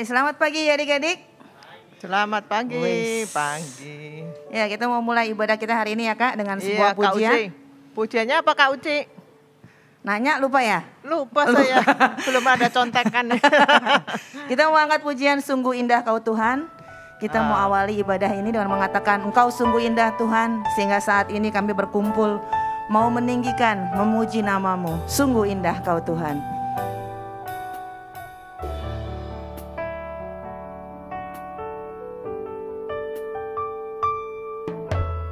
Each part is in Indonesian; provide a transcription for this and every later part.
Oke, selamat pagi ya adik-adik. Selamat pagi. Wis. Pagi. Ya, kita mau mulai ibadah kita hari ini ya Kak dengan sebuah Iya, Kak pujian. Uci. Pujiannya apa Kak Uci? Nanya lupa ya? Lupa saya, belum ada contekan. Kita mau angkat pujian Sungguh Indah Kau Tuhan. Kita mau awali ibadah ini dengan mengatakan Engkau sungguh indah Tuhan, sehingga saat ini kami berkumpul mau meninggikan, memuji nama-Mu. Sungguh indah Kau Tuhan.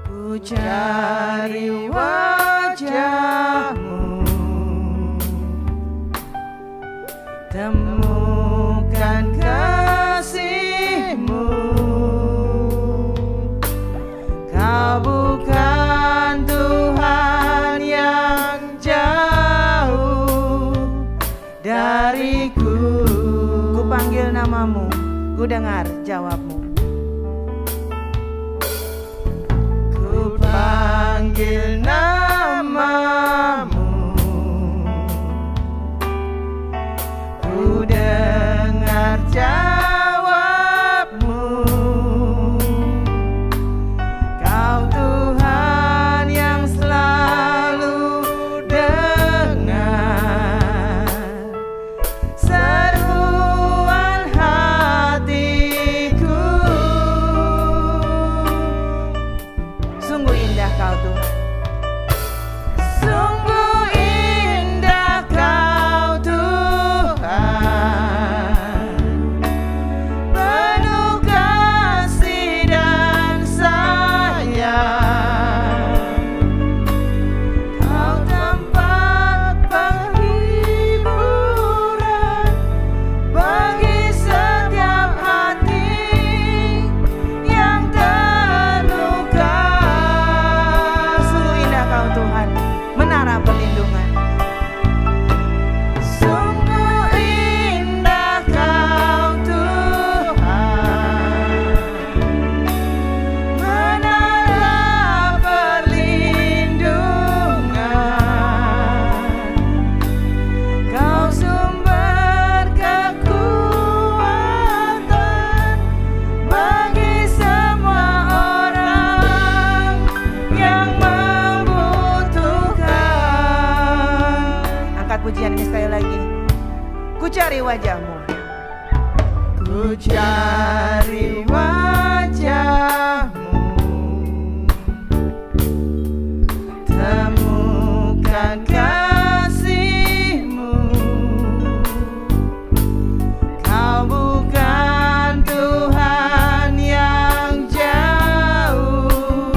Ku cari wajah-Mu, temukan kasih-Mu. Kau bukan Tuhan yang jauh dariku. Ku panggil nama-Mu, ku dengar jawab-Mu. Ku panggil nama-Mu, ku dengar jawab-Mu. Kau Tuhan yang selalu dengar seruan hatiku. Sungguh indah Kau Tuhan. Sungguh indah Kau Tuhan, penuh kasih dan sayang. Kau tempat penghiburan bagi setiap hati yang terluka. Sungguh indah Kau Tuhan, menara perlindungan. Sungguh indah Kau Tuhan, menara perlindungan. Kau sumber kekuatan bagi semua orang yang membutuhkan. Angkat pujian ini sekali lagi. Ku cari wajah-Mu, ku cari wajah-Mu, temukan kasih-Mu. Kau bukan Tuhan yang jauh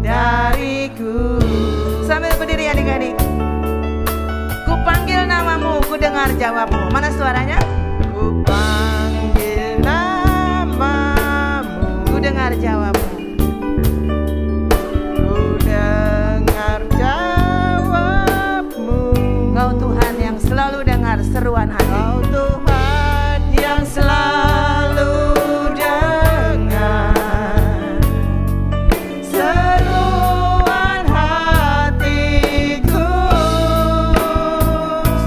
dariku. Sambil berdiri adik-adik. Ku panggil nama-Mu, ku dengar jawab-Mu. Mana suaranya? Ku panggil nama-Mu, Ku dengar jawab-Mu. ku dengar jawab-Mu. Kau Tuhan yang selalu dengar seruan hati. Kau Tuhan yang selalu dengar seruan hatiku.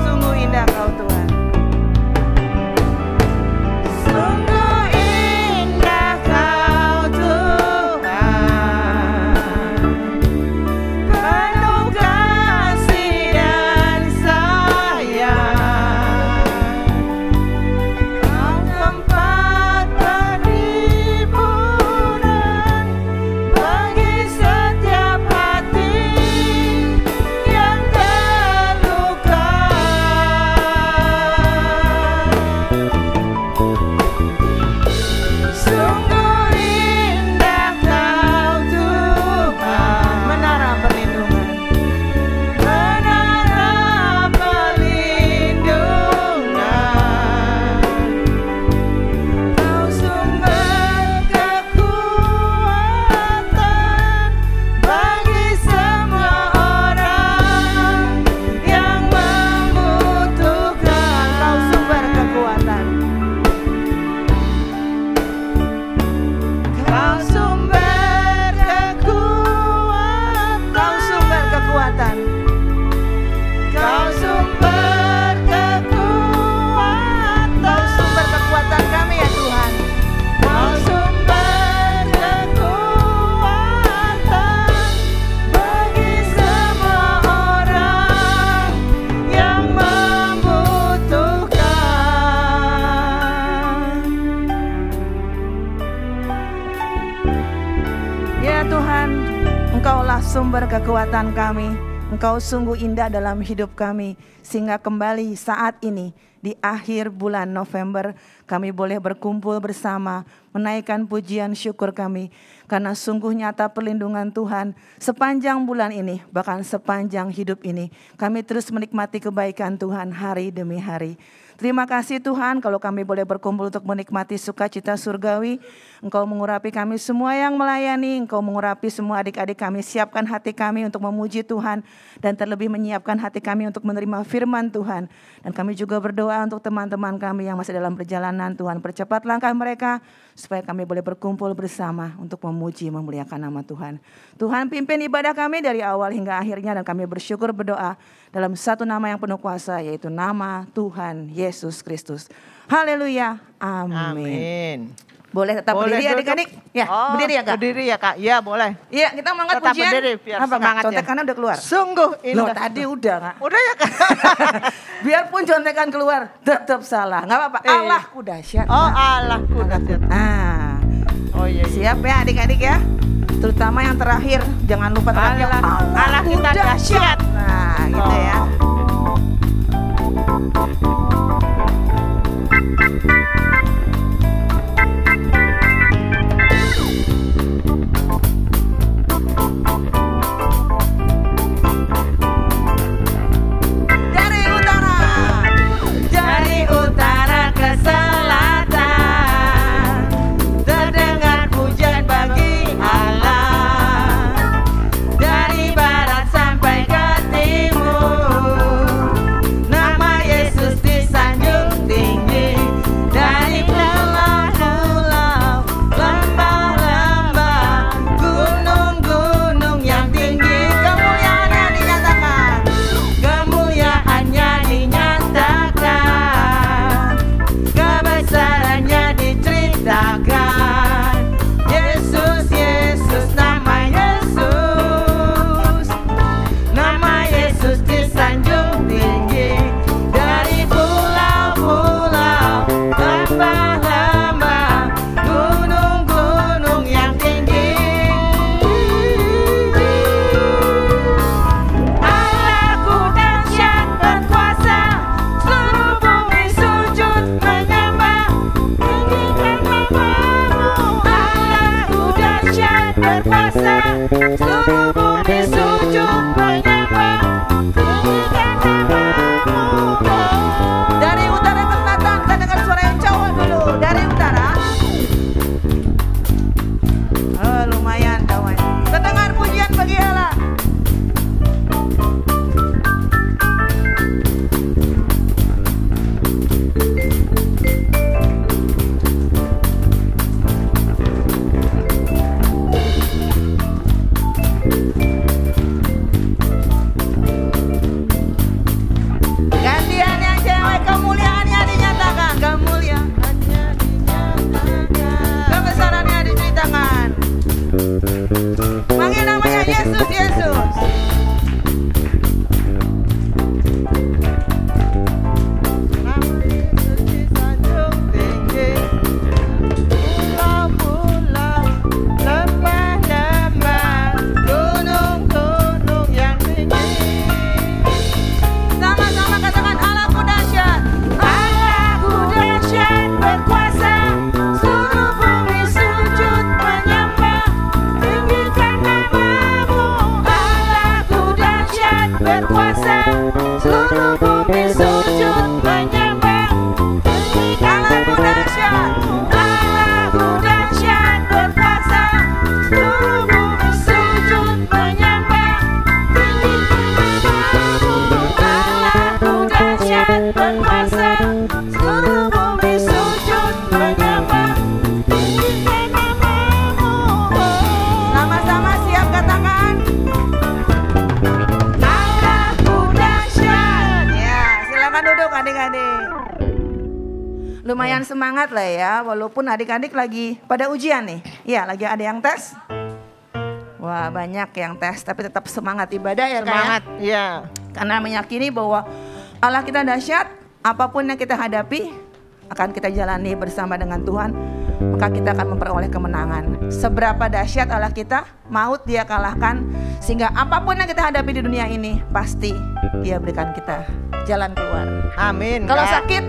Sungguh indah Kau Tuhan. Tuhan, Engkaulah sumber kekuatan kami. Engkau sungguh indah dalam hidup kami, sehingga kembali saat ini di akhir bulan November kami boleh berkumpul bersama, menaikkan pujian syukur kami, karena sungguh nyata perlindungan Tuhan sepanjang bulan ini, bahkan sepanjang hidup ini. Kami terus menikmati kebaikan Tuhan hari demi hari. Terima kasih Tuhan kalau kami boleh berkumpul untuk menikmati sukacita surgawi. Engkau mengurapi kami semua yang melayani, Engkau mengurapi semua adik-adik kami, siapkan hati kami untuk memuji Tuhan, dan terlebih menyiapkan hati kami untuk menerima firman Tuhan. Dan kami juga berdoa untuk teman-teman kami yang masih dalam perjalanan, Tuhan percepat langkah mereka, supaya kami boleh berkumpul bersama untuk memuji, memuliakan nama Tuhan. Tuhan pimpin ibadah kami dari awal hingga akhirnya, dan kami bersyukur berdoa dalam satu nama yang penuh kuasa, yaitu nama Tuhan Yesus Kristus. Haleluya. Amin. Amin. Boleh tetap Boleh berdiri duduk. adik-adik? Ya, berdiri ya Kak? Berdiri ya Kak, ya boleh. Iya, kita mengangkat Tetap pujian. berdiri biar Apa Kak? semangat ya. Contekannya udah keluar? Sungguh indah. Loh, tadi udah Kak. Udah ya Kak? Biarpun contekan keluar, tetap salah. Nggak apa-apa, Allahku dahsyat. Oh Allahku dahsyat. Nah, Oh iya. siap ya adik-adik ya. Terutama yang terakhir, jangan lupa terakhir. Allah kita dahsyat. Nah, gitu ya. Dari utara ke selatan, terdengar pujian bagi Allah. Dari barat sampai ke timur, nama Yesus disanjung tinggi. Dari pulau-pulau, lembah-lembah, gunung-gunung yang tinggi, kemuliaannya dinyatakan. Kemuliaannya dinyatakan, kebesarannya diceritakan. Yesus, Yesus, nama Yesus. Nama Yesus disanjung tinggi. Dari pulau-pulau, lembah-lembah, gunung-gunung yang tinggi. Allahku dahsyat berkuasa, seluruh bumi sujud menyembah, tinggikan namamu. Allahku dahsyat berkuasa, seluruh bumi sujud menyembah, tinggikan namamu. Dari utara ke selatan, kita dengar suara yang cowok dulu. Dari utara. Oh, lumayan kawan. Kita dengar pujian bagi Allah. Gantian yang cewek, kemuliaannya dinyatakan. Kemuliaannya dinyatakan, kebesarannya diceritakan. Panggil namanya Yesus, Yesus. Nama Yesus disanjung tinggi. Pulau-pulau, lembah-lembah, gunung-gunung yang tinggi. Sama-sama katakan Allahku dahsyat. Allahku dahsyat berkuasa, seluruh bumi sujud menyembah, tinggikan namamu. Allahku dahsyat berkuasa, seluruh bumi sujud menyembah, tinggikan namamu. Allahku dahsyat berkuasa, seluruh bumi sujud menyembah, tinggikan namamu. Allahku dahsyat berkuasa, seluruh bumi sujud menyembah, tinggikan namamu. Sama-sama siap katakan. Allahku dahsyat. Ya, silakan duduk adik-adik. Lumayan semangat lah ya, walaupun adik-adik lagi pada ujian nih. Ya, lagi ada yang tes. Wah, banyak yang tes, tapi tetap semangat ibadah ya Kak ya? Semangat, ya. Karena meyakini bahwa Allah kita dahsyat, apapun yang kita hadapi akan kita jalani bersama dengan Tuhan. maka kita akan memperoleh kemenangan. Seberapa dahsyat Allah kita, maut Dia kalahkan, sehingga apapun yang kita hadapi di dunia ini pasti Dia berikan kita jalan keluar. Amin. Kalau Kak. sakit,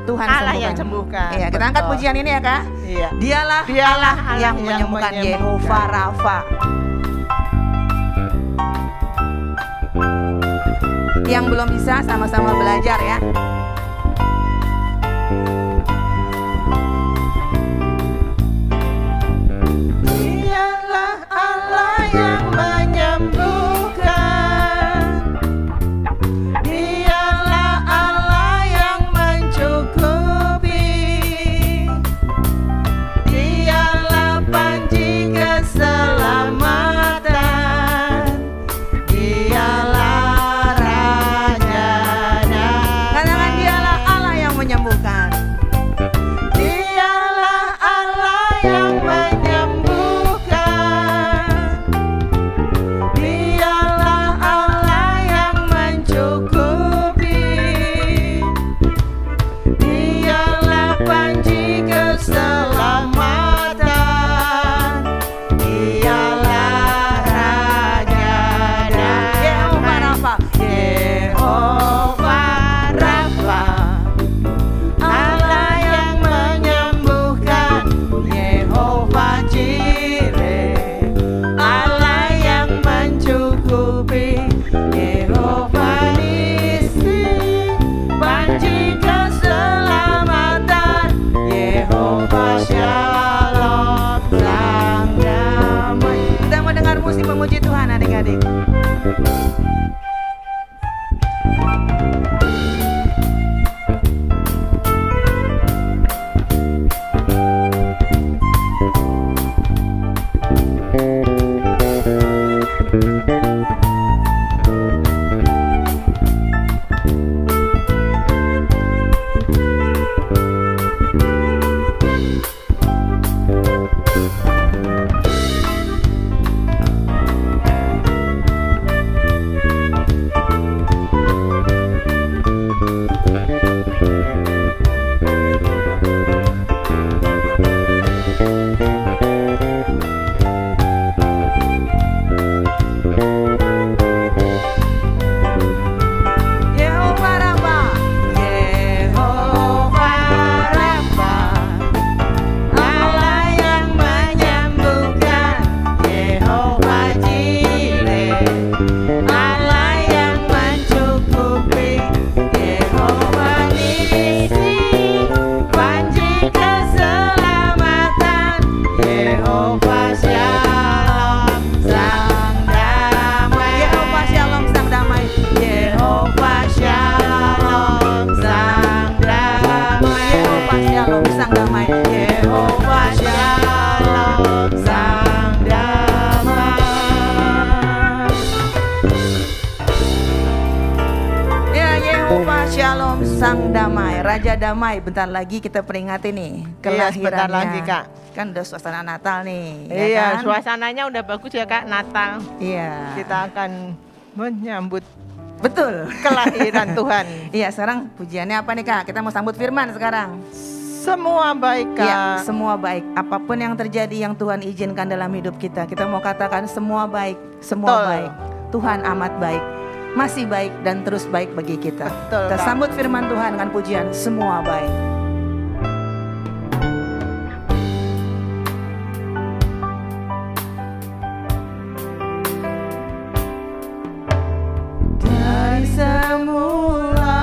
Tuhan Allah yang sembuhkan. Iya, kita angkat Betul. pujian ini ya Kak. Iya. Dialah Allah yang menyembuhkan, Yehova Rafa. Yang belum bisa sama-sama belajar ya. Dialah Allah yang menyembuhkan. Dialah Allah yang mencukupi. Dialah panji keselamatan. Dialah Raja Damai. Katakan dialah Allah yang menyembuhkan. Dialah Allah yang menyembuhkan. Dialah Allah yang mencukupi. Dialah panji keselamatan. Dialah Raja Yehova Damai. Rafa. Yehova Rafa, Allah yang menyembuhkan. Yehova Jireh, Allah yang mencukupi. Yehova Nisi, panji keselamatan. Yehova Shalom, Sang Damai. Kita mau dengar musik memuji Tuhan adik-adik. Yehova Rafa. Yehova Rafa, Allah yang menyembuhkan. Yehova Jireh, Allah yang mencukupi. Yehova Nisi, panji keselamatan. Yehova Shalom, Sang Damai. Yehova Shalom Sang Damai. Yehova Shalom, Sang Damai. Yehova Shalom Sang Damai. Yehova Shalom, Sang Damai. Ya, Yehova Shalom Sang Damai, Raja Damai. Bentar lagi kita peringati nih kelahirannya. sebentar lagi, Kak. Kan udah suasana Natal nih. Iya, kan? suasananya udah bagus ya Kak, Natal. Iya. Kita akan menyambut Betul. kelahiran Tuhan. Iya, sekarang pujiannya apa nih Kak? Kita mau sambut firman sekarang. Semua baik Kak. Ya, semua baik. Apapun yang terjadi yang Tuhan izinkan dalam hidup kita, kita mau katakan semua baik, semua Betul. baik. Tuhan amat baik, masih baik dan terus baik bagi kita. Betul, Kita Kak. sambut firman Tuhan dengan pujian semua baik. Dari semula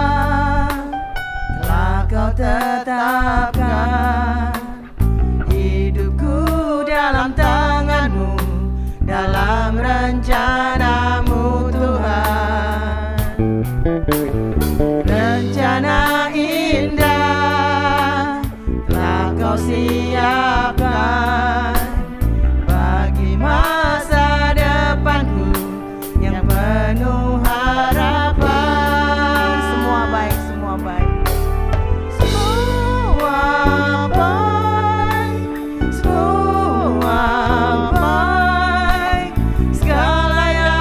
telah Kau tetapkan hidupku dalam tangan-Mu, dalam rencana-Mu Tuhan. Rencana indah telah Kau siapkan bagi masa depanku yang penuh harapan. Semua baik, semua baik. Semua baik, semua baik. Segala yang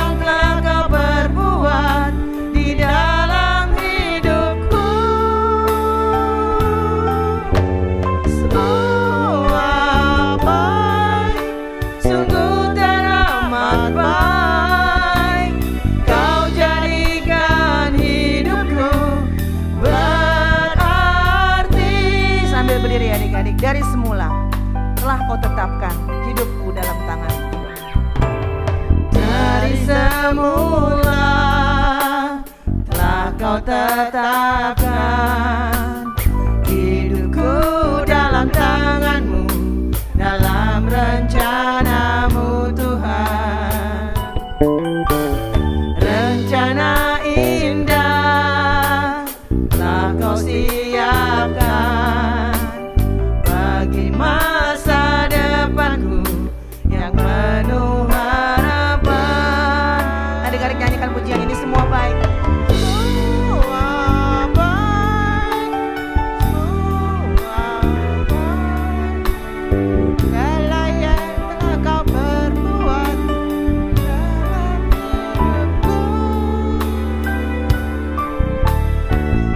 tetapkan hidupku dalam tangan-Mu. Dari semula telah Kau tetapkan hidupku dalam tangan-Mu, dalam rencana-Mu Tuhan. Rencana indah telah Kau siapkan bagi masa depanku yang penuh harapan. Adik-adik nyanyikan pujian ini, semua baik. Semua baik, semua baik. Segala yang telah Kau perbuat dalam hidupku.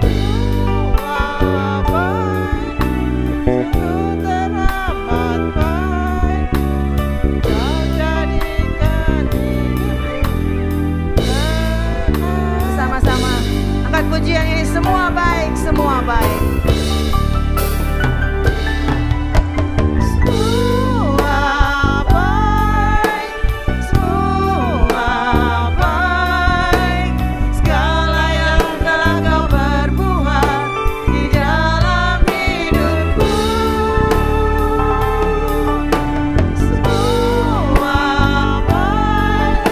Semua baik, sungguh teramat baik. Kau jadikan hidupku benar. Sama-sama angkat pujian ini, semua baik, semua baik. Semua baik, semua baik. Segala yang telah Kau perbuat di dalam hidupku. Semua baik,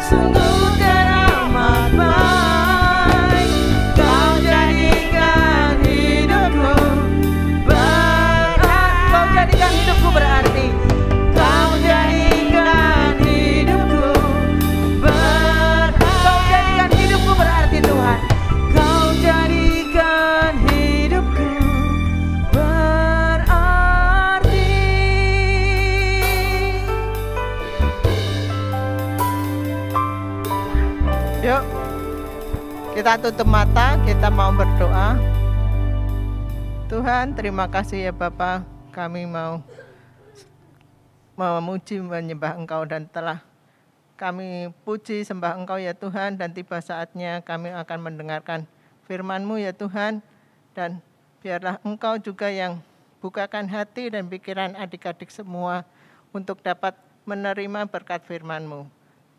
sungguh teramat baik. Kau jadikan hidupku berarti. Kau jadikan hidupku berarti. Kau jadikan hidupku berarti Tuhan. Kau jadikan hidupku berarti. Yuk, kita tutup mata, kita mau berdoa. Tuhan, terima kasih ya Bapa, kami mau memuji menyembah Engkau dan telah kami puji sembah Engkau ya Tuhan, dan tiba saatnya kami akan mendengarkan firman-Mu ya Tuhan, dan biarlah Engkau juga yang bukakan hati dan pikiran adik-adik semua untuk dapat menerima berkat firman-Mu.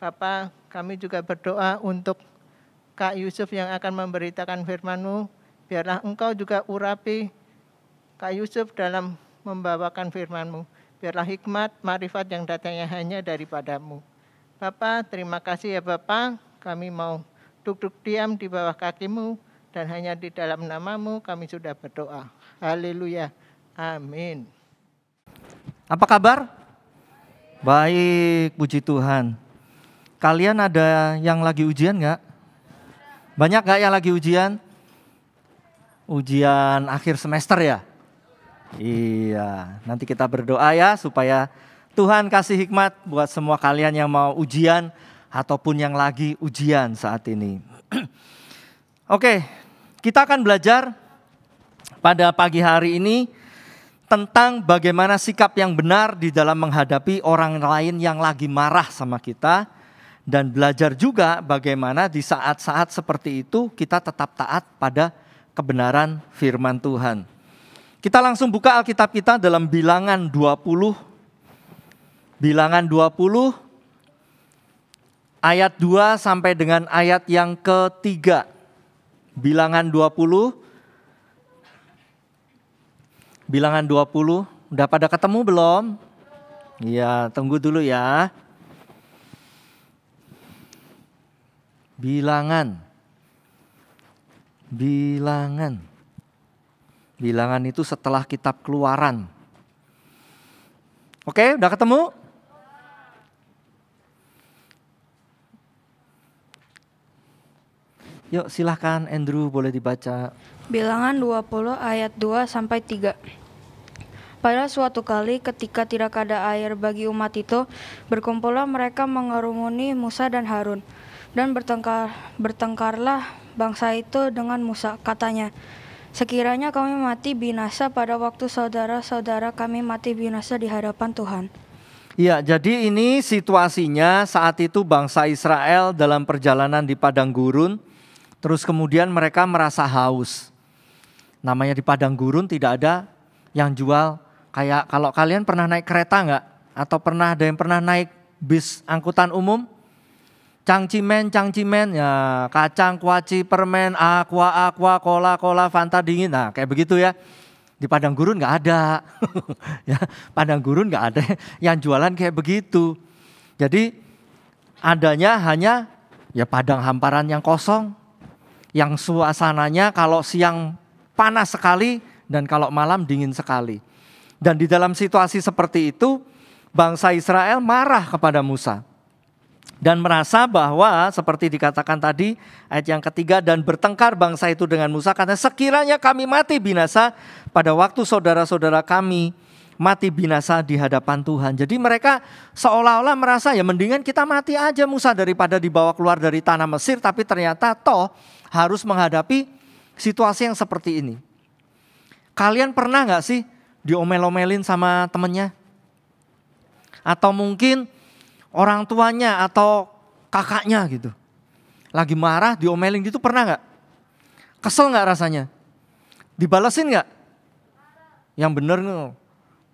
Bapa, kami juga berdoa untuk Kak Yusuf yang akan memberitakan firman-Mu, biarlah Engkau juga urapi Kak Yusuf dalam membawakan firman-Mu. Biarlah hikmat, marifat yang datangnya hanya daripada-Mu. Bapa, terima kasih ya Bapa, kami mau duduk diam di bawah kaki-Mu, dan hanya di dalam nama-Mu kami sudah berdoa. Haleluya. Amin. Apa kabar? Baik, puji Tuhan. Kalian ada yang lagi ujian nggak? Banyak nggak yang lagi ujian? Ujian akhir semester ya? Iya, nanti kita berdoa ya supaya Tuhan kasih hikmat buat semua kalian yang mau ujian ataupun yang lagi ujian saat ini. Oke, kita akan belajar pada pagi hari ini tentang bagaimana sikap yang benar di dalam menghadapi orang lain yang lagi marah sama kita, dan belajar juga bagaimana di saat-saat seperti itu kita tetap taat pada kebenaran firman Tuhan. Kita langsung buka Alkitab kita dalam Bilangan 20. Bilangan 20 ayat 2 sampai dengan ayat yang ketiga. Bilangan 20. Bilangan 20. Udah pada ketemu belum? Iya, tunggu dulu ya. Bilangan. Bilangan itu setelah kitab Keluaran. Oke, udah ketemu? Yuk silahkan Andrew, boleh dibaca. Bilangan 20 ayat 2 sampai 3. Pada suatu kali ketika tidak ada air bagi umat itu, berkumpullah mereka mengerumuni Musa dan Harun. Dan bertengkarlah bangsa itu dengan Musa, katanya, sekiranya kami mati binasa pada waktu saudara-saudara kami mati binasa di hadapan Tuhan. Ya, jadi ini situasinya saat itu bangsa Israel dalam perjalanan di padang gurun, terus kemudian mereka merasa haus. Namanya di padang gurun tidak ada yang jual Kayak kalau kalian pernah naik kereta nggak? Atau pernah ada yang pernah naik bis angkutan umum? Cangcimen, ya kacang, kuaci, permen, aqua, cola, Fanta dingin. Nah kayak begitu ya. Di padang gurun nggak ada. Ya, padang gurun nggak ada yang jualan kayak begitu. Jadi adanya hanya ya padang hamparan yang kosong. Yang suasananya kalau siang panas sekali dan kalau malam dingin sekali. Dan di dalam situasi seperti itu bangsa Israel marah kepada Musa. Dan merasa bahwa seperti dikatakan tadi ayat yang ketiga, dan bertengkar bangsa itu dengan Musa karena sekiranya kami mati binasa pada waktu saudara-saudara kami mati binasa di hadapan Tuhan. Jadi mereka seolah-olah merasa ya mendingan kita mati aja Musa daripada dibawa keluar dari tanah Mesir, tapi ternyata toh harus menghadapi situasi yang seperti ini. Kalian pernah gak sih diomel-omelin sama temennya? Atau mungkin orang tuanya atau kakaknya gitu. Lagi marah, diomelin gitu, pernah gak? Kesel gak rasanya? Dibalesin gak? Yang bener nih,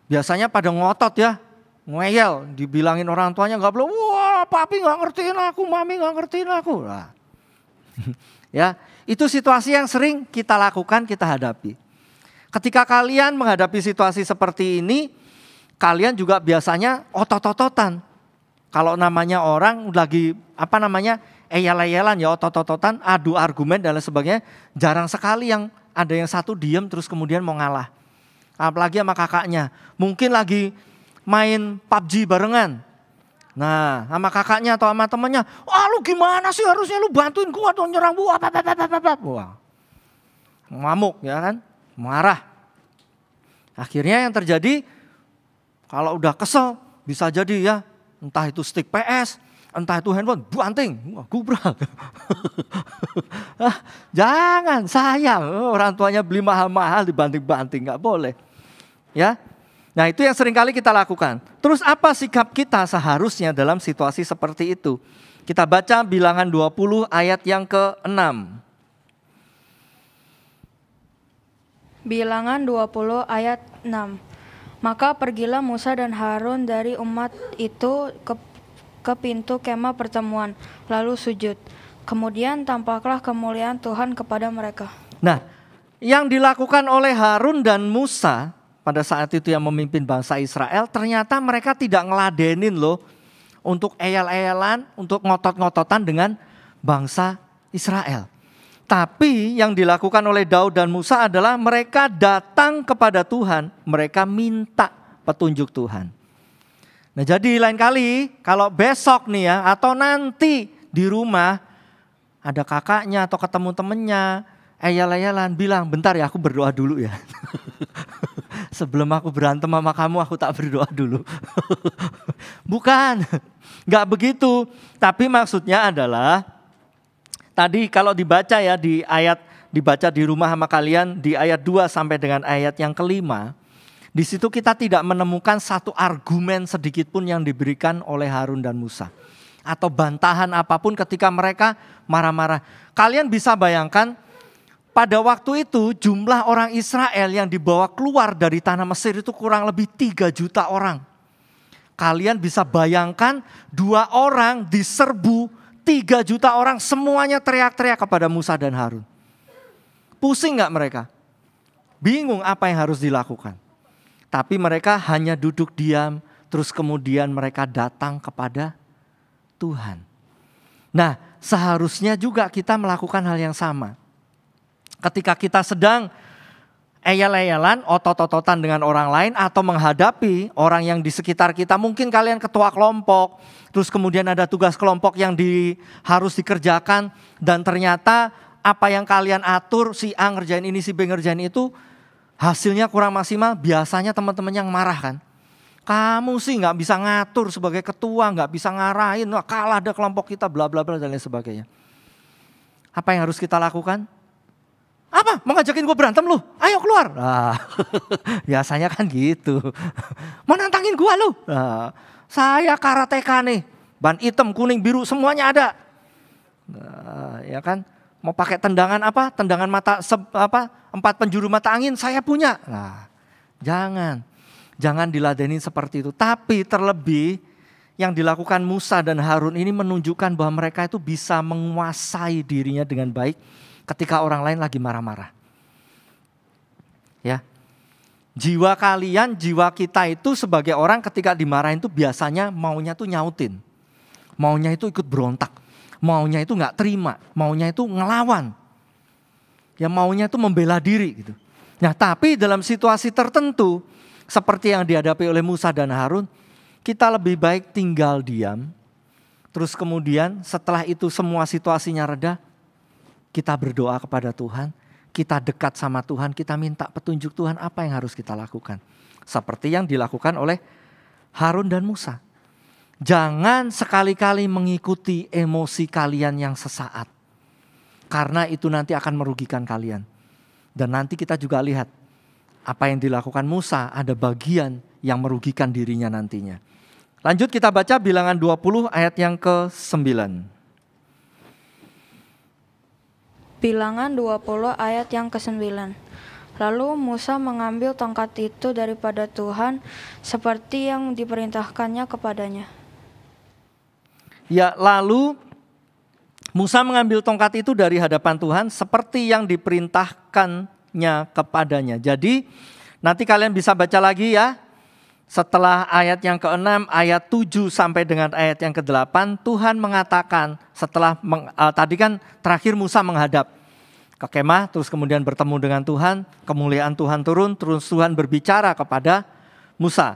biasanya pada ngotot ya, ngeyel, dibilangin orang tuanya gak boleh, wah papi gak ngertiin aku, mami gak ngertiin aku. Nah. Ya, itu situasi yang sering kita lakukan, kita hadapi. Ketika kalian menghadapi situasi seperti ini, kalian juga biasanya otot-ototan. Kalau namanya orang lagi eyal-eyalan ya, otot-ototan, adu argumen dan lain sebagainya, jarang sekali yang ada yang satu diem terus kemudian mau ngalah. Apalagi sama kakaknya, mungkin lagi main PUBG barengan. Nah, sama kakaknya atau sama temannya, wah lu gimana sih, harusnya lu bantuin gua dong nyerang gua. Wah, ngamuk ya kan, marah. Akhirnya yang terjadi, kalau udah kesel bisa jadi ya, entah itu stick PS, entah itu handphone, banting, gubrak. Jangan, sayang, orang tuanya beli mahal-mahal dibanting-banting, gak boleh. Ya, nah itu yang seringkali kita lakukan. Terus apa sikap kita seharusnya dalam situasi seperti itu? Kita baca Bilangan 20 ayat yang ke-6. Bilangan 20 ayat 6. Maka pergilah Musa dan Harun dari umat itu ke pintu kemah pertemuan, lalu sujud. Kemudian tampaklah kemuliaan Tuhan kepada mereka. Nah, yang dilakukan oleh Harun dan Musa pada saat itu yang memimpin bangsa Israel, ternyata mereka tidak ngeladenin loh untuk eyal-eyalan, untuk ngotot-ngototan dengan bangsa Israel. Tapi yang dilakukan oleh Daud dan Musa adalah mereka datang kepada Tuhan, mereka minta petunjuk Tuhan. Nah jadi lain kali kalau besok nih ya, atau nanti di rumah ada kakaknya atau ketemu temennya, eyal-eyalan bilang, bentar ya aku berdoa dulu ya. Sebelum aku berantem sama kamu aku tak berdoa dulu. Bukan, gak begitu. Tapi maksudnya adalah, tadi kalau dibaca ya dibaca di rumah sama kalian di ayat 2 sampai dengan ayat yang ke-5. Di situ kita tidak menemukan satu argumen sedikit pun yang diberikan oleh Harun dan Musa. Atau bantahan apapun ketika mereka marah-marah. Kalian bisa bayangkan pada waktu itu jumlah orang Israel yang dibawa keluar dari tanah Mesir itu kurang lebih 3 juta orang. Kalian bisa bayangkan 2 orang diserbu 3 juta orang, semuanya teriak-teriak kepada Musa dan Harun. Pusing gak mereka? Bingung apa yang harus dilakukan. Tapi mereka hanya duduk diam, terus kemudian mereka datang kepada Tuhan. Nah, seharusnya juga kita melakukan hal yang sama. Ketika kita sedang eyal-eyalan, otot-ototan dengan orang lain atau menghadapi orang yang di sekitar kita. Mungkin kalian ketua kelompok, terus kemudian ada tugas kelompok yang harus dikerjakan dan ternyata apa yang kalian atur, si A ngerjain ini, si B ngerjain itu, hasilnya kurang maksimal. Biasanya teman-teman yang marah kan. Kamu sih gak bisa ngatur sebagai ketua, gak bisa ngarahin, kalah ada kelompok kita, bla bla bla dan lain sebagainya. Apa yang harus kita lakukan? Apa? Mau ngajakin gue berantem lu? Ayo keluar. Nah, biasanya kan gitu. Mau nantangin gue lu? Nah, saya karateka nih. Ban hitam, kuning, biru semuanya ada. Nah, ya kan? Mau pakai tendangan apa? Tendangan mata 4 penjuru mata angin saya punya. Nah, jangan. Jangan diladenin seperti itu. Tapi terlebih yang dilakukan Musa dan Harun ini menunjukkan bahwa mereka itu bisa menguasai dirinya dengan baik ketika orang lain lagi marah-marah. Ya. Jiwa kalian, jiwa kita itu sebagai orang ketika dimarahin itu biasanya maunya tuh nyautin. Maunya itu ikut berontak. Maunya itu gak terima. Maunya itu ngelawan. Ya maunya itu membela diri gitu. Nah tapi dalam situasi tertentu seperti yang dihadapi oleh Musa dan Harun, kita lebih baik tinggal diam. Terus kemudian setelah itu semua situasinya reda, kita berdoa kepada Tuhan. Kita dekat sama Tuhan, kita minta petunjuk Tuhan apa yang harus kita lakukan. Seperti yang dilakukan oleh Harun dan Musa. Jangan sekali-kali mengikuti emosi kalian yang sesaat. Karena itu nanti akan merugikan kalian. Dan nanti kita juga lihat apa yang dilakukan Musa, ada bagian yang merugikan dirinya nantinya. Lanjut kita baca Bilangan 20 ayat yang ke-9. Bilangan 20 ayat yang ke-9. Lalu Musa mengambil tongkat itu daripada Tuhan seperti yang diperintahkannya kepadanya. Ya, lalu Musa mengambil tongkat itu dari hadapan Tuhan seperti yang diperintahkannya kepadanya. Jadi nanti kalian bisa baca lagi ya. Setelah ayat yang ke-6, ayat 7 sampai dengan ayat yang ke-8, Tuhan mengatakan setelah tadi kan terakhir Musa menghadap ke kemah, terus kemudian bertemu dengan Tuhan, kemuliaan Tuhan turun, terus Tuhan berbicara kepada Musa.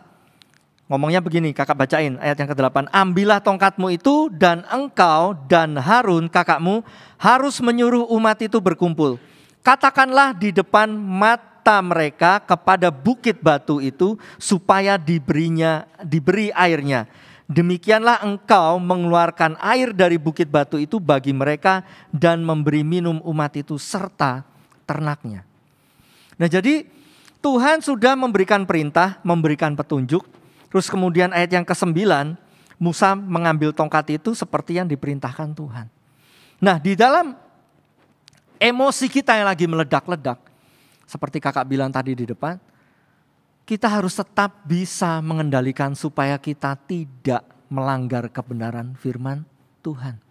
Ngomongnya begini, kakak bacain ayat yang ke-8. Ambillah tongkatmu itu dan engkau dan Harun kakakmu harus menyuruh umat itu berkumpul. Katakanlah di depan mata mereka kepada bukit batu itu supaya diberi airnya. Demikianlah engkau mengeluarkan air dari bukit batu itu bagi mereka dan memberi minum umat itu serta ternaknya. Nah jadi Tuhan sudah memberikan perintah, memberikan petunjuk. Terus kemudian ayat yang ke-9, Musa mengambil tongkat itu seperti yang diperintahkan Tuhan. Nah di dalam emosi kita yang lagi meledak-ledak, seperti kakak bilang tadi di depan, kita harus tetap bisa mengendalikan supaya kita tidak melanggar kebenaran firman Tuhan.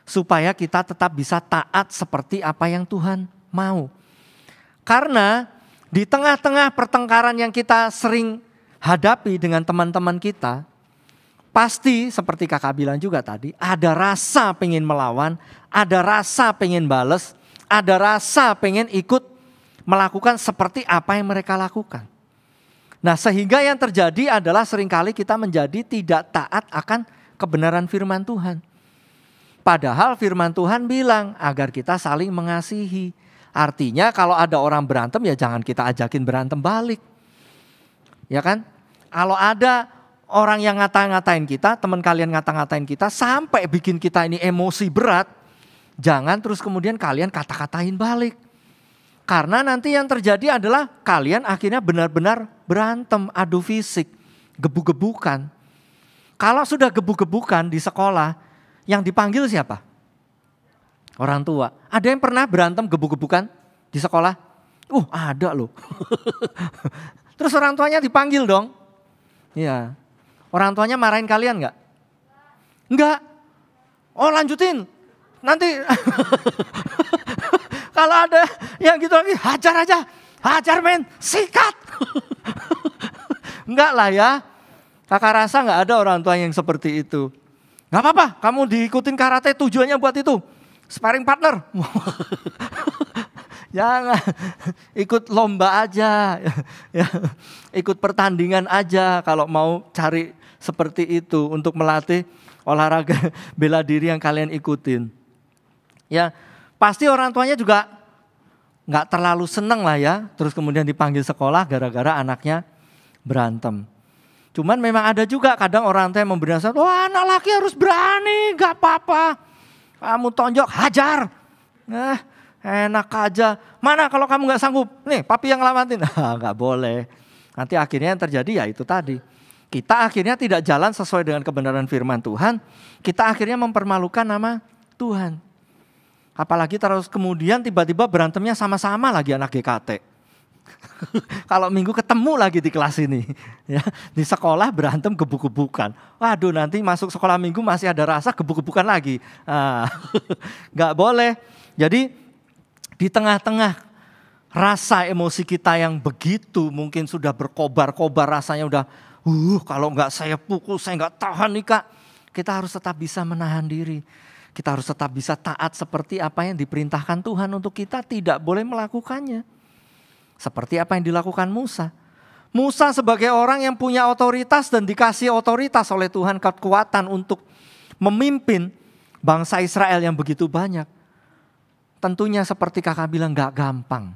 Supaya kita tetap bisa taat seperti apa yang Tuhan mau. Karena di tengah-tengah pertengkaran yang kita sering hadapi dengan teman-teman kita, pasti seperti kakak bilang juga tadi, ada rasa pengen melawan, ada rasa pengen bales, ada rasa pengen ikut melakukan seperti apa yang mereka lakukan. Nah sehingga yang terjadi adalah seringkali kita menjadi tidak taat akan kebenaran firman Tuhan. Padahal firman Tuhan bilang agar kita saling mengasihi. Artinya kalau ada orang berantem ya jangan kita ajakin berantem balik. Ya kan? Kalau ada orang yang ngata-ngatain kita, teman kalian ngata-ngatain kita sampai bikin kita ini emosi berat, jangan terus kemudian kalian kata-katain balik. Karena nanti yang terjadi adalah kalian akhirnya benar-benar berantem, adu fisik, gebuk-gebukan. Kalau sudah gebuk-gebukan di sekolah, yang dipanggil siapa? Orang tua. Ada yang pernah berantem gebuk-gebukan di sekolah? Ada loh. Terus orang tuanya dipanggil dong. Iya. Orang tuanya marahin kalian enggak? Enggak. Oh lanjutin. Nanti kalau ada yang gitu lagi, hajar aja. Hajar men, sikat. Enggak lah ya. Kakak rasa enggak ada orang tua yang seperti itu. Enggak apa-apa, kamu diikutin karate tujuannya buat itu. Sparring partner. Jangan, ikut lomba aja. Ikut pertandingan aja kalau mau cari seperti itu untuk melatih olahraga bela diri yang kalian ikutin. Ya, pasti orang tuanya juga nggak terlalu seneng lah ya. Terus kemudian dipanggil sekolah gara-gara anaknya berantem. Cuman memang ada juga kadang orang tua yang memberi nasihat, wah anak laki harus berani, nggak apa-apa. Kamu tonjok, hajar. Enak aja. Mana kalau kamu nggak sanggup? Nih papi yang ngelawatin. Nggak boleh. Nanti akhirnya yang terjadi ya itu tadi. Kita akhirnya tidak jalan sesuai dengan kebenaran firman Tuhan. Kita akhirnya mempermalukan nama Tuhan. Apalagi terus kemudian tiba-tiba berantemnya sama-sama lagi anak GKT. Kalau Minggu ketemu lagi di kelas ini. Ya, di sekolah berantem gebuk-gebukan. Waduh, nanti masuk sekolah Minggu masih ada rasa gebuk-gebukan lagi. Nggak boleh. Jadi di tengah-tengah rasa emosi kita yang begitu mungkin sudah berkobar-kobar, rasanya udah kalau nggak saya pukul, saya nggak tahan nih Kak. Kita harus tetap bisa menahan diri. Kita harus tetap bisa taat seperti apa yang diperintahkan Tuhan untuk kita, tidak boleh melakukannya. Seperti apa yang dilakukan Musa. Musa sebagai orang yang punya otoritas dan dikasih otoritas oleh Tuhan, kekuatan untuk memimpin bangsa Israel yang begitu banyak. Tentunya seperti kakak bilang gak gampang.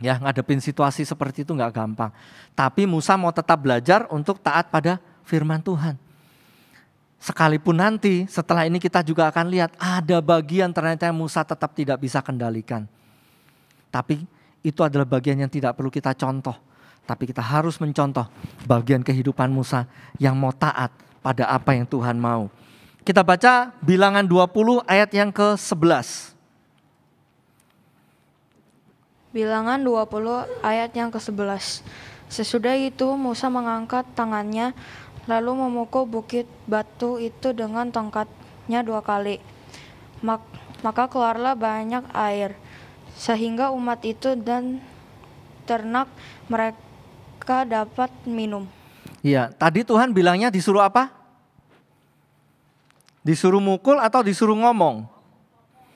Ya, ngadepin situasi seperti itu gak gampang. Tapi Musa mau tetap belajar untuk taat pada firman Tuhan. Sekalipun nanti setelah ini kita juga akan lihat ada bagian ternyata Musa tetap tidak bisa kendalikan. Tapi itu adalah bagian yang tidak perlu kita contoh. Tapi kita harus mencontoh bagian kehidupan Musa yang mau taat pada apa yang Tuhan mau. Kita baca Bilangan 20 ayat yang ke-11. Bilangan 20 ayat yang ke-11. Sesudah itu Musa mengangkat tangannya lalu memukul bukit batu itu dengan tongkatnya 2 kali. Maka keluarlah banyak air, sehingga umat itu dan ternak mereka dapat minum. Iya, tadi Tuhan bilangnya disuruh apa? Disuruh mukul atau disuruh ngomong?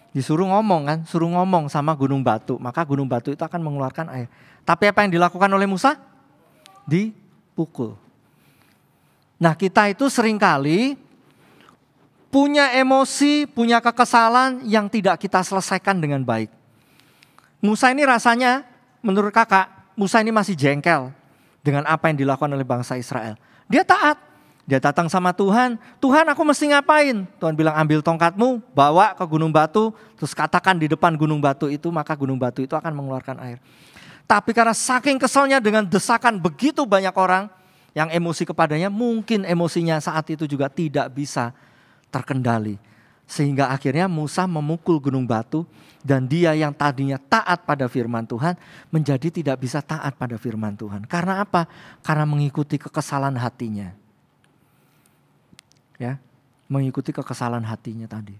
Disuruh ngomong kan, suruh ngomong sama gunung batu. Maka gunung batu itu akan mengeluarkan air. Tapi apa yang dilakukan oleh Musa? Dipukul. Nah, kita itu seringkali punya emosi, punya kekesalan yang tidak kita selesaikan dengan baik. Musa ini rasanya, menurut kakak, Musa ini masih jengkel dengan apa yang dilakukan oleh bangsa Israel. Dia taat, dia datang sama Tuhan, Tuhan aku mesti ngapain? Tuhan bilang ambil tongkatmu, bawa ke gunung batu, terus katakan di depan gunung batu itu, maka gunung batu itu akan mengeluarkan air. Tapi karena saking keselnya dengan desakan begitu banyak orang, yang emosi kepadanya, mungkin emosinya saat itu juga tidak bisa terkendali. Sehingga akhirnya Musa memukul gunung batu dan dia yang tadinya taat pada firman Tuhan menjadi tidak bisa taat pada firman Tuhan. Karena apa? Karena mengikuti kekesalan hatinya. Ya, mengikuti kekesalan hatinya tadi.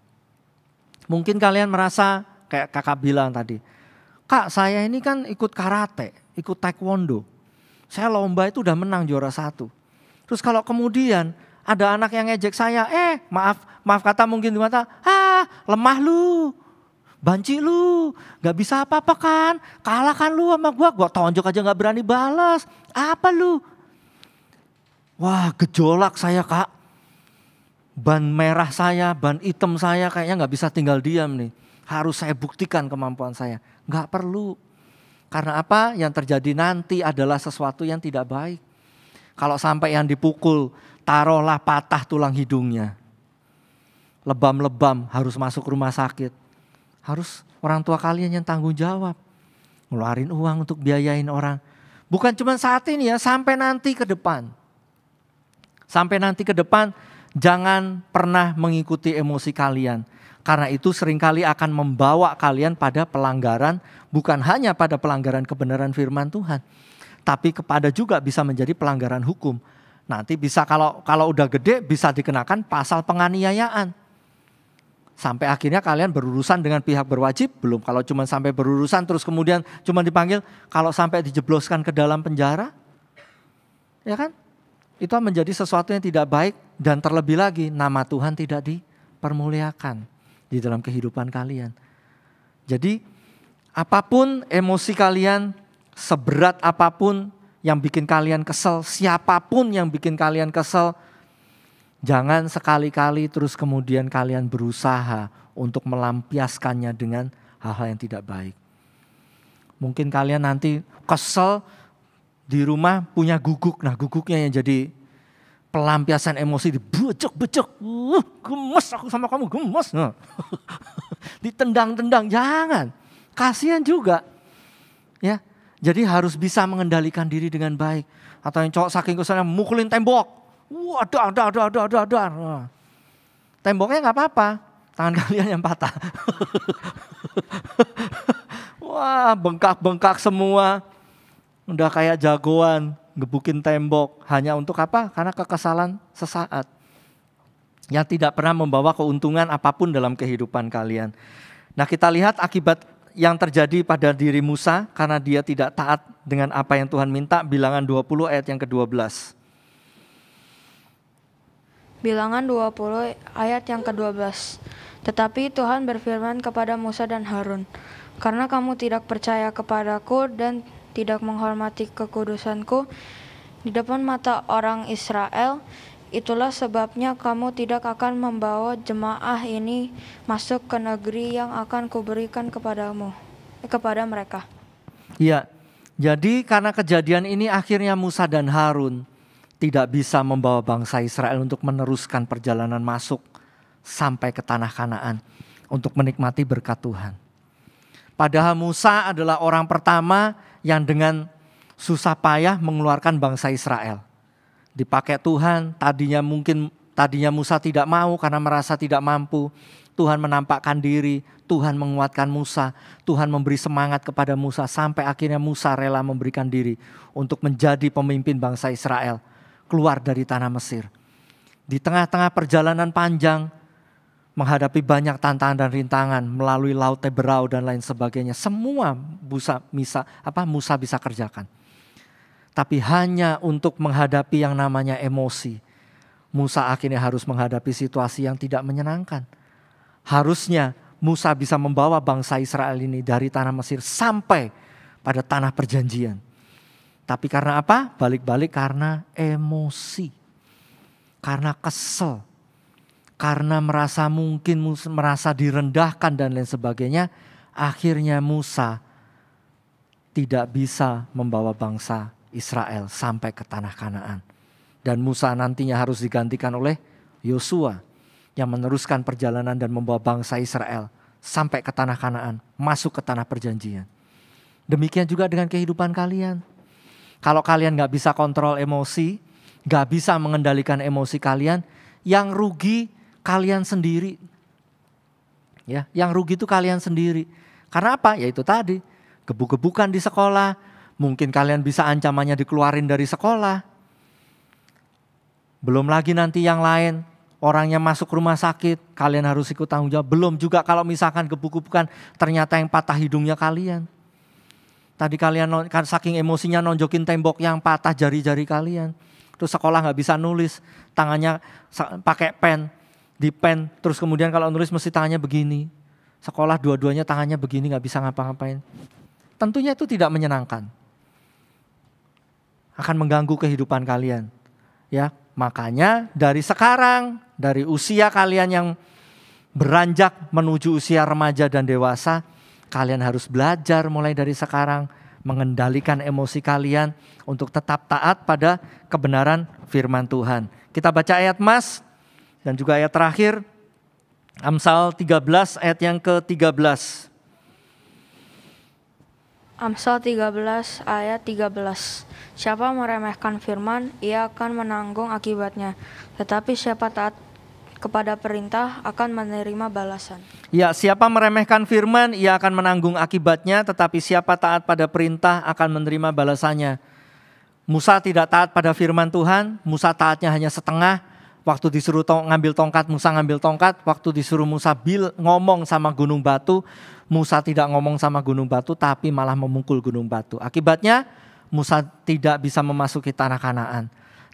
Mungkin kalian merasa kayak kakak bilang tadi, Kak saya ini kan ikut karate, ikut taekwondo. Saya lomba itu udah menang juara 1. Terus kalau kemudian ada anak yang ngejek saya, maaf kata mungkin di mata, lemah lu, banci lu, gak bisa apa-apa kan, kalah kan lu sama gua tonjok aja gak berani balas, apa lu? Wah gejolak saya Kak, ban merah saya, ban hitam saya kayaknya gak bisa tinggal diam nih, harus saya buktikan kemampuan saya, gak perlu. Karena apa? Yang terjadi nanti adalah sesuatu yang tidak baik. Kalau sampai yang dipukul, taruhlah patah tulang hidungnya. Lebam-lebam harus masuk rumah sakit. Harus orang tua kalian yang tanggung jawab. Ngeluarin uang untuk biayain orang. Bukan cuma saat ini ya, sampai nanti ke depan. Sampai nanti ke depan, jangan pernah mengikuti emosi kalian. Karena itu seringkali akan membawa kalian pada pelanggaran, bukan hanya pada pelanggaran kebenaran firman Tuhan, tapi kepada juga bisa menjadi pelanggaran hukum. Nanti bisa kalau udah gede bisa dikenakan pasal penganiayaan. Sampai akhirnya kalian berurusan dengan pihak berwajib, belum kalau cuma sampai berurusan terus kemudian cuma dipanggil, kalau sampai dijebloskan ke dalam penjara, ya kan? Itu menjadi sesuatu yang tidak baik dan terlebih lagi nama Tuhan tidak dipermuliakan di dalam kehidupan kalian. Jadi apapun emosi kalian, seberat apapun yang bikin kalian kesel, siapapun yang bikin kalian kesel, jangan sekali-kali terus kemudian kalian berusaha untuk melampiaskannya dengan hal-hal yang tidak baik. Mungkin kalian nanti kesel di rumah punya guguk, nah guguknya yang jadi pelampiasan emosi, dibecek-becek, gemes aku sama kamu, gemes. Nah. Ditendang-tendang, jangan. Kasihan juga. Ya, jadi harus bisa mengendalikan diri dengan baik. Atau yang cowok saking keselnya mukulin tembok. Wah, dar. Nah. Temboknya nggak apa-apa, tangan kalian yang patah. Wah, bengkak-bengkak semua. Udah kayak jagoan, gebukin tembok. Hanya untuk apa? Karena kekesalan sesaat. Yang tidak pernah membawa keuntungan apapun dalam kehidupan kalian. Nah, kita lihat akibat yang terjadi pada diri Musa karena dia tidak taat dengan apa yang Tuhan minta. Bilangan 20 ayat yang ke-12. Bilangan 20 ayat yang ke-12. Tetapi Tuhan berfirman kepada Musa dan Harun, karena kamu tidak percaya kepadaku dan tidak menghormati kekudusanku di depan mata orang Israel, itulah sebabnya kamu tidak akan membawa jemaah ini masuk ke negeri yang akan kuberikan kepada mereka. Iya, jadi karena kejadian ini akhirnya Musa dan Harun tidak bisa membawa bangsa Israel untuk meneruskan perjalanan masuk sampai ke tanah Kanaan untuk menikmati berkat Tuhan. Padahal Musa adalah orang pertama yang dengan susah payah mengeluarkan bangsa Israel. Dipakai Tuhan, tadinya Musa tidak mau karena merasa tidak mampu. Tuhan menampakkan diri, Tuhan menguatkan Musa, Tuhan memberi semangat kepada Musa sampai akhirnya Musa rela memberikan diri untuk menjadi pemimpin bangsa Israel keluar dari tanah Mesir. Di tengah-tengah perjalanan panjang, menghadapi banyak tantangan dan rintangan melalui laut Teberau dan lain sebagainya, semua Musa bisa kerjakan. Tapi hanya untuk menghadapi yang namanya emosi, Musa akhirnya harus menghadapi situasi yang tidak menyenangkan. Harusnya Musa bisa membawa bangsa Israel ini dari tanah Mesir sampai pada tanah perjanjian. Tapi karena apa? Balik-balik karena emosi. Karena kesel. Karena merasa direndahkan dan lain sebagainya. Akhirnya Musa tidak bisa membawa bangsa Israel sampai ke tanah Kanaan. Dan Musa nantinya harus digantikan oleh Yosua yang meneruskan perjalanan dan membawa bangsa Israel sampai ke tanah Kanaan, masuk ke tanah perjanjian. Demikian juga dengan kehidupan kalian. Kalau kalian gak bisa kontrol emosi, gak bisa mengendalikan emosi kalian, yang rugi kalian sendiri. Ya, yang rugi itu kalian sendiri. Karena apa? Ya itu tadi, gebuk-gebukan di sekolah, mungkin kalian bisa ancamannya dikeluarin dari sekolah. Belum lagi nanti yang lain, orangnya masuk rumah sakit, kalian harus ikut tanggung jawab. Belum juga kalau misalkan gebuk-gebukan ternyata yang patah hidungnya kalian. Tadi kalian saking emosinya nonjokin tembok yang patah jari-jari kalian. Terus sekolah gak bisa nulis, tangannya pakai pen, di pen. Terus kemudian kalau nulis mesti tangannya begini. Sekolah dua-duanya tangannya begini, gak bisa ngapa-ngapain. Tentunya itu tidak menyenangkan. Akan mengganggu kehidupan kalian. Ya, makanya dari sekarang, dari usia kalian yang beranjak menuju usia remaja dan dewasa, kalian harus belajar mulai dari sekarang mengendalikan emosi kalian untuk tetap taat pada kebenaran firman Tuhan. Kita baca ayat Mas dan juga ayat terakhir, Amsal 13 ayat yang ke-13. Amsal 13 ayat 13. Siapa meremehkan firman, ia akan menanggung akibatnya. Tetapi siapa taat kepada perintah akan menerima balasan. Ya, siapa meremehkan firman, ia akan menanggung akibatnya, tetapi siapa taat pada perintah akan menerima balasannya. Musa tidak taat pada firman Tuhan, Musa taatnya hanya setengah. Waktu disuruh ngambil tongkat, Musa ngambil tongkat. Waktu disuruh Musa ngomong sama gunung batu, Musa tidak ngomong sama gunung batu, tapi malah memukul gunung batu. Akibatnya, Musa tidak bisa memasuki tanah Kanaan.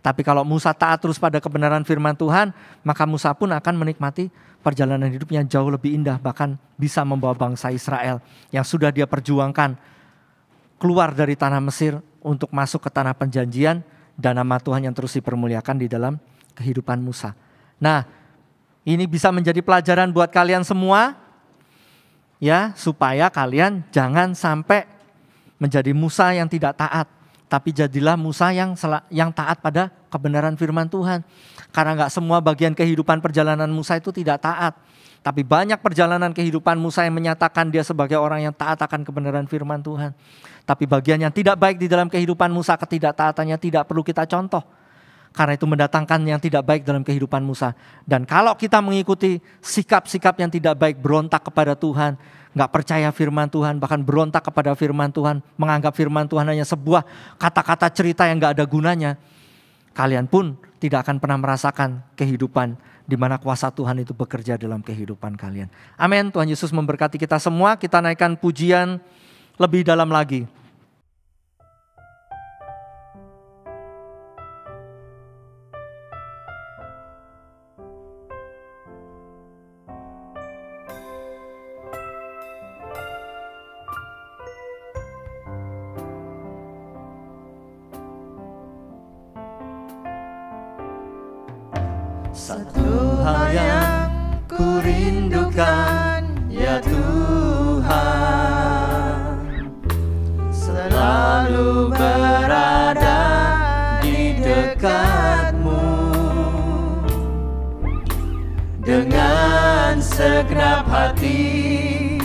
Tapi kalau Musa taat terus pada kebenaran firman Tuhan, maka Musa pun akan menikmati perjalanan hidupnya jauh lebih indah. Bahkan bisa membawa bangsa Israel yang sudah dia perjuangkan keluar dari tanah Mesir untuk masuk ke tanah perjanjian. Dan nama Tuhan yang terus dipermuliakan di dalam kehidupan Musa. Nah, ini bisa menjadi pelajaran buat kalian semua. Ya, supaya kalian jangan sampai menjadi Musa yang tidak taat. Tapi jadilah Musa yang taat pada kebenaran firman Tuhan. Karena gak semua bagian kehidupan perjalanan Musa itu tidak taat. Tapi banyak perjalanan kehidupan Musa yang menyatakan dia sebagai orang yang taat akan kebenaran firman Tuhan. Tapi bagian yang tidak baik di dalam kehidupan Musa, ketidaktaatannya tidak perlu kita contoh. karena itu mendatangkan yang tidak baik dalam kehidupan Musa. Dan kalau kita mengikuti sikap-sikap yang tidak baik, berontak kepada Tuhan, gak percaya firman Tuhan, bahkan berontak kepada firman Tuhan, menganggap firman Tuhan hanya sebuah kata-kata cerita yang gak ada gunanya, kalian pun tidak akan pernah merasakan kehidupan di mana kuasa Tuhan itu bekerja dalam kehidupan kalian. Amin. Tuhan Yesus memberkati kita semua. Kita naikkan pujian lebih dalam lagi. Satu hal yang ku rindukan, ya Tuhan, selalu berada di dekat-Mu. Dengan segenap hati,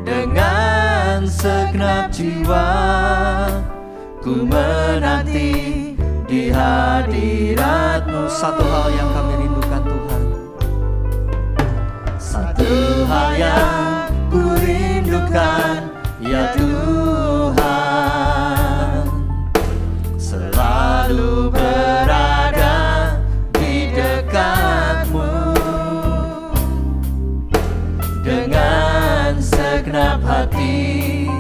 dengan segenap jiwa, ku menanti di hadirat-Mu. Satu hal yang kami rindukan Tuhan. Satu hal yang ku rindukan, ya Tuhan, selalu berada di dekat-Mu. Dengan segenap hati,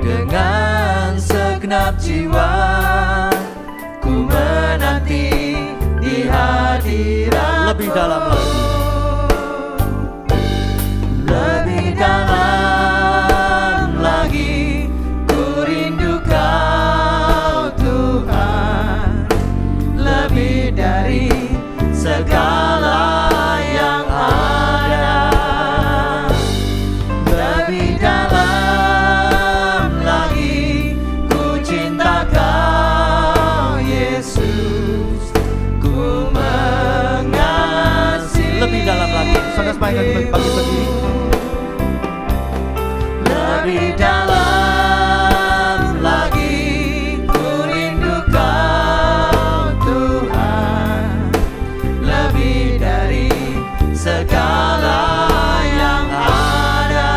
dengan segenap jiwa, ku menanti di hadirat-Mu. Lebih dalam lagi. Lebih dalam lagi, ku rindu Kau Tuhan, lebih dari segala yang ada. Lebih dalam lagi, ku cinta Kau Yesus, ku mengasihi. Lebih dalam lagi. Saudara semuanya bagi berdiri. Lebih dalam lagi, ku rindu Kau Tuhan, lebih dari segala yang ada.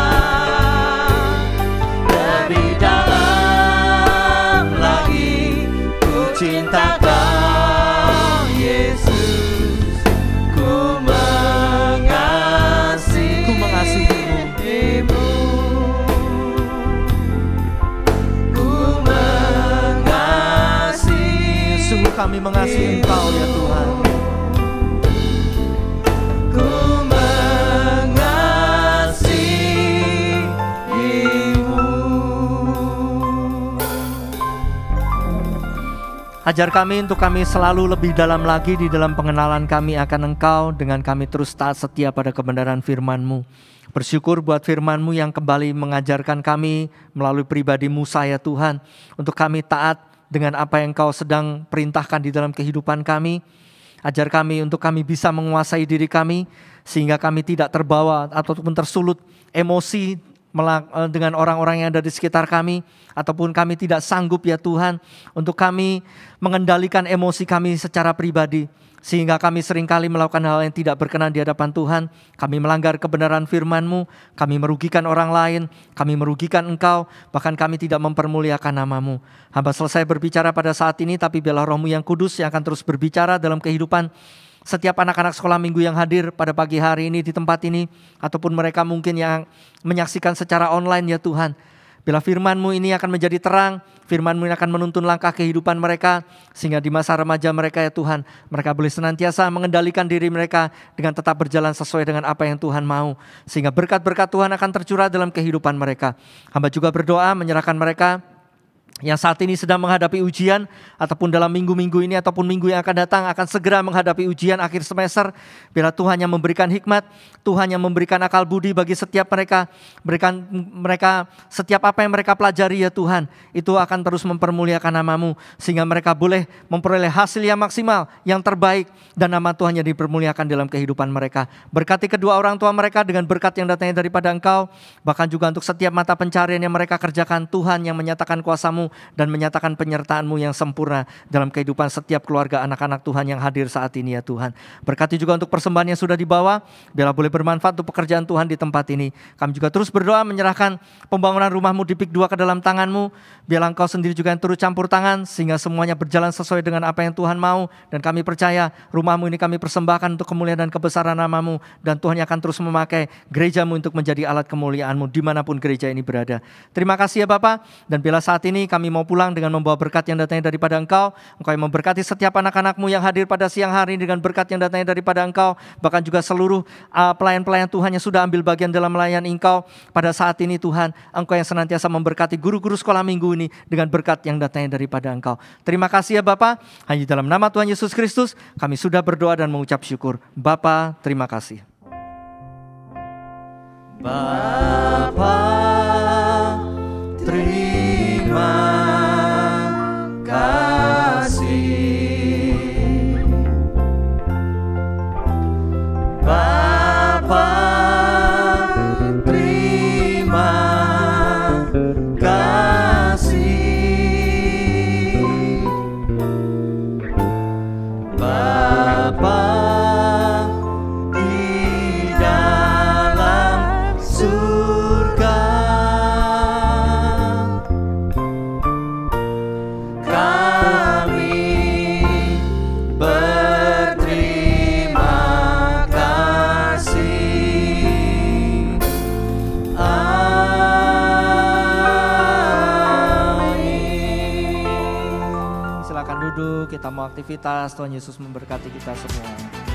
Lebih dalam lagi, ku cinta Kau Yesus, ku mengasihi-Mu. Sungguh kami mengasihi Engkau ya Tuhan. Ku mengasihi-Mu. Ajar kami untuk kami selalu lebih dalam lagi di dalam pengenalan kami akan Engkau, dengan kami terus taat setia pada kebenaran firman-Mu. Bersyukur buat firman-Mu yang kembali mengajarkan kami melalui pribadi Musa ya Tuhan, untuk kami taat dengan apa yang Kau sedang perintahkan di dalam kehidupan kami. Ajar kami untuk kami bisa menguasai diri kami, sehingga kami tidak terbawa ataupun tersulut emosi dengan orang-orang yang ada di sekitar kami, ataupun kami tidak sanggup ya Tuhan untuk kami mengendalikan emosi kami secara pribadi, sehingga kami seringkali melakukan hal yang tidak berkenan di hadapan Tuhan. Kami melanggar kebenaran firman-Mu, kami merugikan orang lain, kami merugikan Engkau, bahkan kami tidak mempermuliakan nama-Mu. Hamba selesai berbicara pada saat ini, tapi biarlah Roh-Mu yang kudus yang akan terus berbicara dalam kehidupan setiap anak-anak sekolah minggu yang hadir pada pagi hari ini di tempat ini, ataupun mereka mungkin yang menyaksikan secara online ya Tuhan. Bila firman-Mu ini akan menjadi terang, firman-Mu ini akan menuntun langkah kehidupan mereka, sehingga di masa remaja mereka ya Tuhan, mereka boleh senantiasa mengendalikan diri mereka dengan tetap berjalan sesuai dengan apa yang Tuhan mau, sehingga berkat-berkat Tuhan akan tercurah dalam kehidupan mereka. Hamba juga berdoa menyerahkan mereka yang saat ini sedang menghadapi ujian, ataupun dalam minggu-minggu ini ataupun minggu yang akan datang akan segera menghadapi ujian akhir semester. Biarlah Tuhan yang memberikan hikmat, Tuhan yang memberikan akal budi bagi setiap mereka, berikan mereka setiap apa yang mereka pelajari ya Tuhan, itu akan terus mempermuliakan nama-Mu, sehingga mereka boleh memperoleh hasil yang maksimal, yang terbaik, dan nama Tuhan yang dipermuliakan dalam kehidupan mereka. Berkati kedua orang tua mereka dengan berkat yang datangnya daripada Engkau, bahkan juga untuk setiap mata pencarian yang mereka kerjakan, Tuhan yang menyatakan kuasa-Mu kuasa-Mu dan menyatakan penyertaan-Mu yang sempurna dalam kehidupan setiap keluarga anak-anak Tuhan yang hadir saat ini ya Tuhan. Berkati juga untuk persembahan yang sudah dibawa, biarlah boleh bermanfaat untuk pekerjaan Tuhan di tempat ini. Kami juga terus berdoa menyerahkan pembangunan rumah-Mu di PIK 2 ke dalam tangan-Mu. Biarlah Engkau sendiri juga yang turut campur tangan sehingga semuanya berjalan sesuai dengan apa yang Tuhan mau. Dan kami percaya rumah-Mu ini kami persembahkan untuk kemuliaan dan kebesaran nama-Mu. Dan Tuhan yang akan terus memakai gereja-Mu untuk menjadi alat kemuliaan-Mu dimanapun gereja ini berada. Terima kasih ya Bapa. Dan bila saat ini kami mau pulang dengan membawa berkat yang datangnya daripada Engkau. Engkau yang memberkati setiap anak-anak-Mu yang hadir pada siang hari dengan berkat yang datangnya daripada Engkau. Bahkan juga seluruh pelayan-pelayan Tuhan yang sudah ambil bagian dalam melayani Engkau pada saat ini Tuhan. Engkau yang senantiasa memberkati guru-guru sekolah minggu ini dengan berkat yang datangnya daripada Engkau. Terima kasih ya Bapa. Hanya dalam nama Tuhan Yesus Kristus kami sudah berdoa dan mengucap syukur. Bapa, terima kasih. Bapa, terima kasih. Bapa, terima kasih. Bapa di dalam surga, kami berterima kasih. Amin. Silakan duduk, kita mau aktivitas. Tuhan Yesus memberkati kita semua.